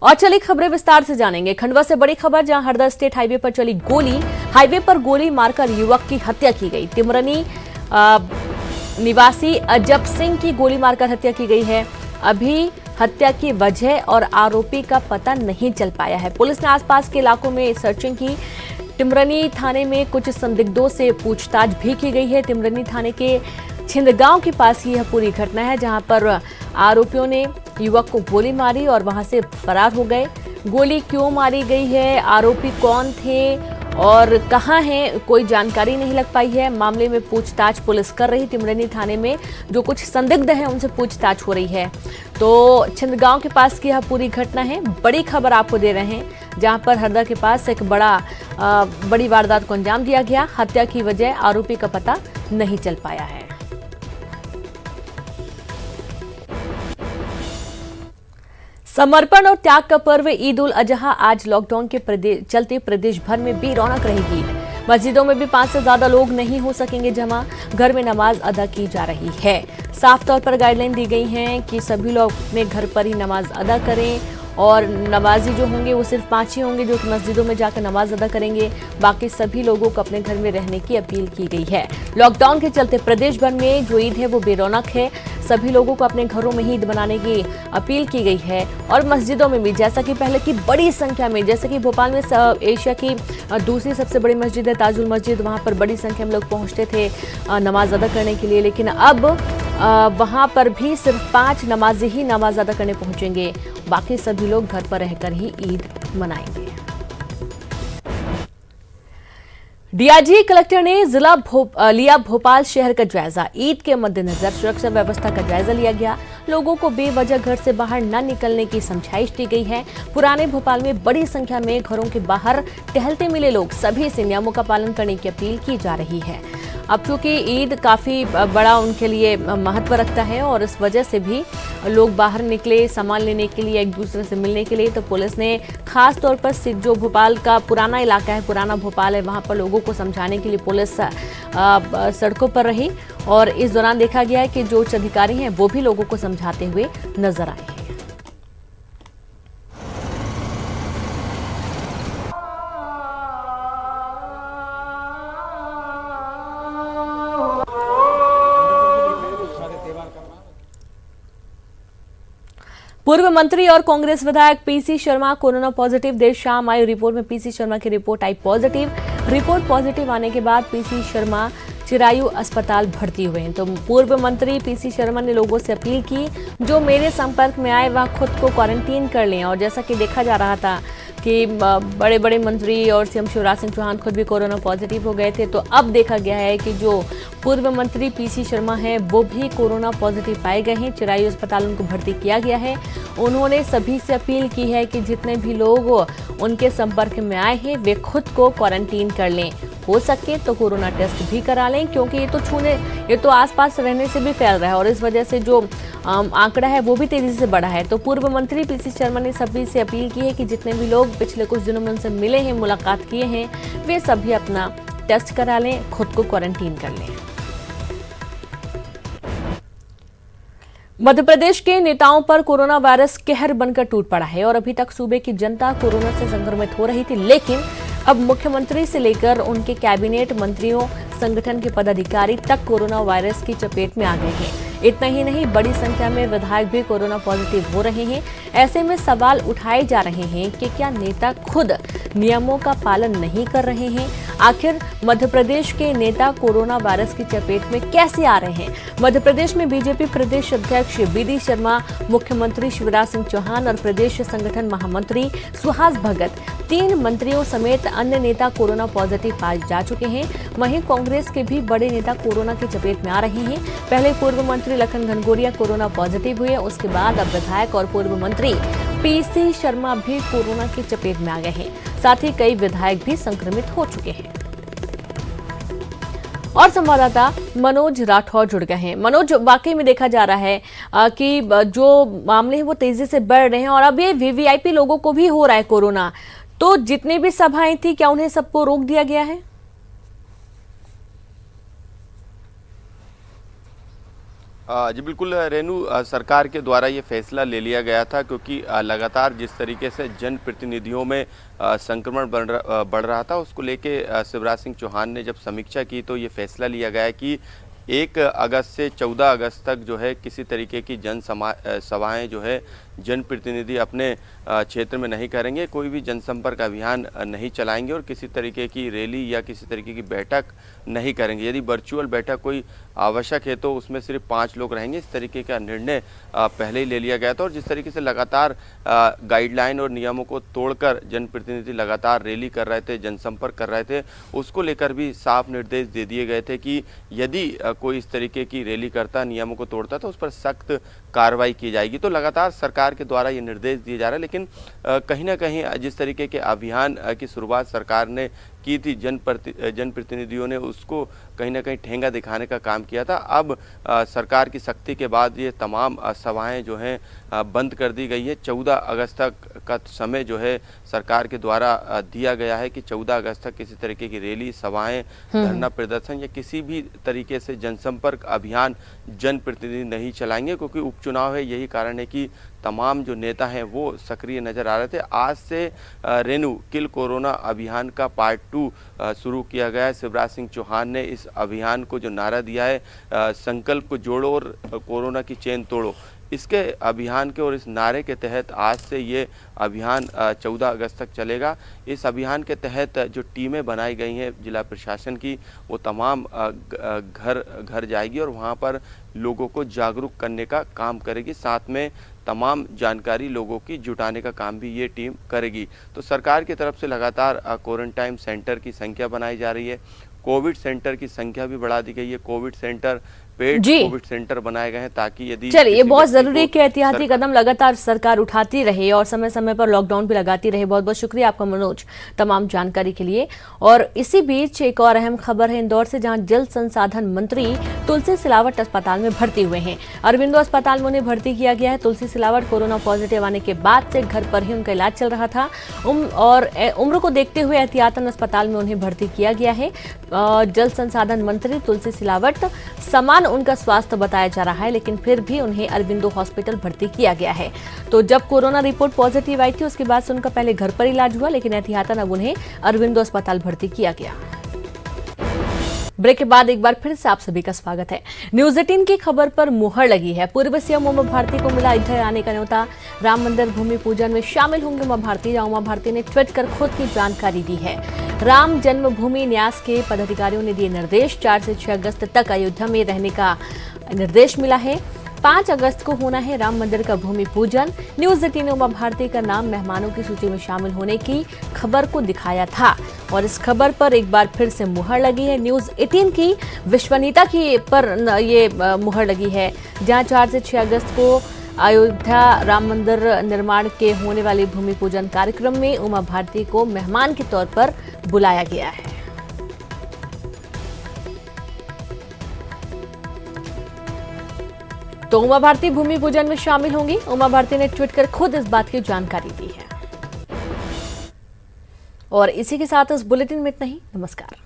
और चली खबरें विस्तार से जानेंगे। खंडवा से बड़ी खबर, जहां हरदा स्टेट हाईवे पर चली गोली, हाईवे पर गोली मारकर युवक की हत्या की गई। टिमरनी निवासी अजब सिंह की गोली मारकर हत्या की गई है। अभी हत्या की वजह और आरोपी का पता नहीं चल पाया है। पुलिस ने आसपास के इलाकों में सर्चिंग की। टिमरनी थाने में कुछ संदिग्धों से पूछताछ भी की गई है। टिमरनी थाने के छिंदगांव के पास यह पूरी घटना है, जहां पर आरोपियों ने युवक को गोली मारी और वहां से फरार हो गए। गोली क्यों मारी गई है, आरोपी कौन थे और कहां हैं, कोई जानकारी नहीं लग पाई है। मामले में पूछताछ पुलिस कर रही। टिमरनी थाने में जो कुछ संदिग्ध हैं उनसे पूछताछ हो रही है। तो छिंदगांव के पास की यह पूरी घटना है। बड़ी खबर आपको दे रहे हैं, जहां पर हरदा के पास एक बड़ी वारदात को अंजाम दिया गया। हत्या की वजह आरोपी का पता नहीं चल पाया है। समर्पण और त्याग का पर्व ईद उल अजहा आज लॉकडाउन के चलते प्रदेश भर में बेरौनक रहेगी। मस्जिदों में भी 5 से ज्यादा लोग नहीं हो सकेंगे जमा। घर में नमाज अदा की जा रही है। साफ तौर पर गाइडलाइन दी गई है कि सभी लोग अपने घर पर ही नमाज अदा करें और नमाजी जो होंगे वो सिर्फ 5 ही होंगे जो कि मस्जिदों में जाकर नमाज अदा करेंगे। बाकी सभी लोगों को अपने घर में रहने की अपील की गई है। लॉकडाउन के चलते प्रदेश भर में जो ईद है वो बेरौनक है। सभी लोगों को अपने घरों में ही ईद मनाने की अपील की गई है और मस्जिदों में भी, जैसा कि पहले की बड़ी संख्या में, जैसे कि भोपाल में एशिया की दूसरी सबसे बड़ी मस्जिद है ताजुल मस्जिद, वहां पर बड़ी संख्या में लोग पहुंचते थे नमाज अदा करने के लिए। लेकिन अब वहां पर भी सिर्फ 5 नमाजी ही नमाज अदा करने पहुंचेंगे। बाकी सभी लोग घर पर रहकर ही ईद मनाएंगे। डीआईजी कलेक्टर ने लिया भोपाल शहर का जायजा। ईद के मद्देनजर सुरक्षा व्यवस्था का जायजा लिया गया। लोगों को बेवजह घर से बाहर न निकलने की समझाइश दी गई है। पुराने भोपाल में बड़ी संख्या में घरों के बाहर टहलते मिले लोग, सभी से नियमों का पालन करने की अपील की जा रही है। अब चूंकि ईद काफी बड़ा उनके लिए महत्व रखता है और इस वजह से भी लोग बाहर निकले सामान लेने के लिए, एक दूसरे से मिलने के लिए, तो पुलिस ने खास तौर पर जो भोपाल का पुराना इलाका है, पुराना भोपाल है, वहां पर लोगों को समझाने के लिए पुलिस सड़कों पर रही। और इस दौरान देखा गया है कि जो उच्च अधिकारी हैं वो भी लोगों को समझाते हुए नजर आए हैं। पूर्व मंत्री और कांग्रेस विधायक पीसी शर्मा कोरोना पॉजिटिव। देर शाम आई रिपोर्ट में पीसी शर्मा की रिपोर्ट आई पॉजिटिव। रिपोर्ट पॉजिटिव आने के बाद पीसी शर्मा चिरायु अस्पताल भर्ती हुए हैं। तो पूर्व मंत्री पीसी शर्मा ने लोगों से अपील की, जो मेरे संपर्क में आए वह खुद को क्वारंटीन कर लें। और जैसा कि देखा जा रहा था कि बड़े बड़े मंत्री और सीएम शिवराज सिंह चौहान खुद भी कोरोना पॉजिटिव हो गए थे, तो अब देखा गया है कि जो पूर्व मंत्री पीसी शर्मा हैं वो भी कोरोना पॉजिटिव पाए गए हैं। चिरायु अस्पताल उनको भर्ती किया गया है। उन्होंने सभी से अपील की है कि जितने भी लोग उनके संपर्क में आए हैं वे खुद को क्वारंटीन कर लें। हो सके तो कोरोना टेस्ट भी करा लें, क्योंकि ये तो आसपास रहने से भी फैल रहा है और इस वजह से जो आंकड़ा है वो भी तेजी से बढ़ा है। तो पूर्व मंत्री पीसी शर्मा ने सभी से अपील की है कि जितने भी लोग पिछले कुछ दिनों में उनसे मिले हैं, मुलाकात किए हैं, वे सभी अपना टेस्ट करा लें, खुद को क्वारंटीन कर लें। मध्य प्रदेश के नेताओं पर कोरोना वायरस कहर बनकर टूट पड़ा है और अभी तक सूबे की जनता कोरोना से संक्रमित हो रही थी, लेकिन अब मुख्यमंत्री से लेकर उनके कैबिनेट मंत्रियों, संगठन के पदाधिकारी तक कोरोना वायरस की चपेट में आ गए हैं। इतना ही नहीं, बड़ी संख्या में विधायक भी कोरोना पॉजिटिव हो रहे हैं। ऐसे में सवाल उठाए जा रहे हैं कि क्या नेता खुद नियमों का पालन नहीं कर रहे हैं? आखिर मध्य प्रदेश के नेता कोरोना वायरस की चपेट में कैसे आ रहे हैं? मध्य प्रदेश में बीजेपी प्रदेश अध्यक्ष बीडी शर्मा, मुख्यमंत्री शिवराज सिंह चौहान और प्रदेश संगठन महामंत्री सुहास भगत, 3 मंत्रियों समेत अन्य नेता कोरोना पॉजिटिव पाए जा चुके हैं। वहीं कांग्रेस के भी बड़े नेता कोरोना की चपेट में आ रहे हैं। पहले पूर्व मंत्री लखन घनघोरिया कोरोना पॉजिटिव हुए, उसके बाद अब विधायक और पूर्व मंत्री पीसी शर्मा भी कोरोना की चपेट में आ गए हैं। साथ ही कई विधायक भी संक्रमित हो चुके हैं। और संवाददाता मनोज राठौर जुड़ गए हैं। मनोज, वाकई में देखा जा रहा है कि जो मामले हैं वो तेजी से बढ़ रहे हैं और अब ये वीवीआईपी लोगों को भी हो रहा है कोरोना। तो जितनी भी सभाएं थी, क्या उन्हें सबको रोक दिया गया है? जी बिल्कुल रेनू, सरकार के द्वारा ये फैसला ले लिया गया था क्योंकि लगातार जिस तरीके से जनप्रतिनिधियों में संक्रमण बढ़ रहा था, उसको लेके शिवराज सिंह चौहान ने जब समीक्षा की तो ये फैसला लिया गया कि 1 अगस्त से 14 अगस्त तक जो है किसी तरीके की सभाएं जो है जनप्रतिनिधि अपने क्षेत्र में नहीं करेंगे, कोई भी जनसंपर्क अभियान नहीं चलाएंगे और किसी तरीके की रैली या किसी तरीके की बैठक नहीं करेंगे। यदि वर्चुअल बैठक कोई आवश्यक है तो उसमें सिर्फ 5 लोग रहेंगे। इस तरीके का निर्णय पहले ही ले लिया गया था और जिस तरीके से लगातार गाइडलाइन और नियमों को तोड़कर जनप्रतिनिधि लगातार रैली कर रहे थे, जनसंपर्क कर रहे थे, उसको लेकर भी साफ निर्देश दे दिए गए थे कि यदि कोई इस तरीके की रैली करता, नियमों को तोड़ता तो उस पर सख्त कार्रवाई की जाएगी। तो लगातार सरकार के द्वारा ये निर्देश दिए जा रहे हैं, लेकिन कहीं ना कहीं जिस तरीके के अभियान की शुरुआत सरकार ने की थी, जनप्रतिनिधियों ने उसको कहीं ना कहीं ठेंगा दिखाने का काम किया था। अब सरकार की सख्ती के बाद ये तमाम सभाएं जो हैं बंद कर दी गई है। 14 अगस्त तक का समय जो है सरकार के द्वारा दिया गया है कि 14 अगस्त तक किसी तरीके की रैली, सभाएं, धरना प्रदर्शन या किसी भी तरीके से जनसंपर्क अभियान जनप्रतिनिधि नहीं चलाएंगे, क्योंकि उपचुनाव है। यही कारण है कि तमाम जो नेता हैं वो सक्रिय नजर आ रहे थे। आज से रेनू किल कोरोना अभियान का पार्ट 2 शुरू किया गया है। शिवराज सिंह चौहान ने इस अभियान को जो नारा दिया है, संकल्प को जोड़ो और कोरोना की चेन तोड़ो, इसके अभियान के और इस नारे के तहत आज से ये अभियान 14 अगस्त तक चलेगा। इस अभियान के तहत जो टीमें बनाई गई हैं जिला प्रशासन की, वो तमाम घर घर जाएगी और वहाँ पर लोगों को जागरूक करने का काम करेगी। साथ में तमाम जानकारी लोगों की जुटाने का काम भी ये टीम करेगी। तो सरकार की तरफ से लगातार क्वारंटाइन सेंटर की संख्या बनाई जा रही है, कोविड सेंटर की संख्या भी बढ़ा दी गई है। Covid centre, paid Covid centre बनाए गए हैं ताकि यदि चलिए, ये बहुत जरूरी है कि एहतियाती कदम लगातार सरकार उठाती रहे और समय समय पर लॉकडाउन भी लगाती रहे। बहुत बहुत शुक्रिया आपका मनोज, तमाम जानकारी के लिए। और इसी बीच एक और अहम खबर है इंदौर से, जहां जल संसाधन मंत्री तुलसी सिलावट अस्पताल में भर्ती हुए हैं। अरविंदो अस्पताल में उन्हें भर्ती किया गया है। तुलसी सिलावट कोरोना पॉजिटिव आने के बाद से घर पर ही उनका इलाज चल रहा था और उम्र को देखते हुए एहतियातन अस्पताल में उन्हें भर्ती किया गया है। जल संसाधन मंत्री तुलसी सिलावट, समान उनका स्वास्थ्य बताया जा रहा है, लेकिन फिर भी उन्हें अरविंदो हॉस्पिटल भर्ती किया गया है। तो जब कोरोना रिपोर्ट पॉजिटिव आई थी उसके बाद से उनका पहले घर पर इलाज हुआ, लेकिन एहतियातन अब उन्हें अरविंदो अस्पताल भर्ती किया गया। ब्रेक के बाद एक बार फिर से आप सभी का स्वागत है। न्यूज 18 की खबर पर मुहर लगी है। पूर्व सीएम उमा भारती को मिला इधर आने का न्योता। राम मंदिर भूमि पूजन में शामिल होंगे उमा भारती। उमा भारती ने ट्वीट कर खुद की जानकारी दी है। राम जन्मभूमि न्यास के पदाधिकारियों ने दिए निर्देश। 4 से 6 अगस्त तक अयोध्या में रहने का निर्देश मिला है। 5 अगस्त को होना है राम मंदिर का भूमि पूजन। न्यूज 18 ने उमा भारती का नाम मेहमानों की सूची में शामिल होने की खबर को दिखाया था और इस खबर पर एक बार फिर से मुहर लगी है। न्यूज 18 की विश्वसनीयता की पर ये मुहर लगी है, जहां 4 से 6 अगस्त को अयोध्या राम मंदिर निर्माण के होने वाले भूमि पूजन कार्यक्रम में उमा भारती को मेहमान के तौर पर बुलाया गया है। तो उमा भारती भूमि पूजन में शामिल होंगी। उमा भारती ने ट्वीट कर खुद इस बात की जानकारी दी है। और इसी के साथ इस बुलेटिन में इतना ही। नमस्कार।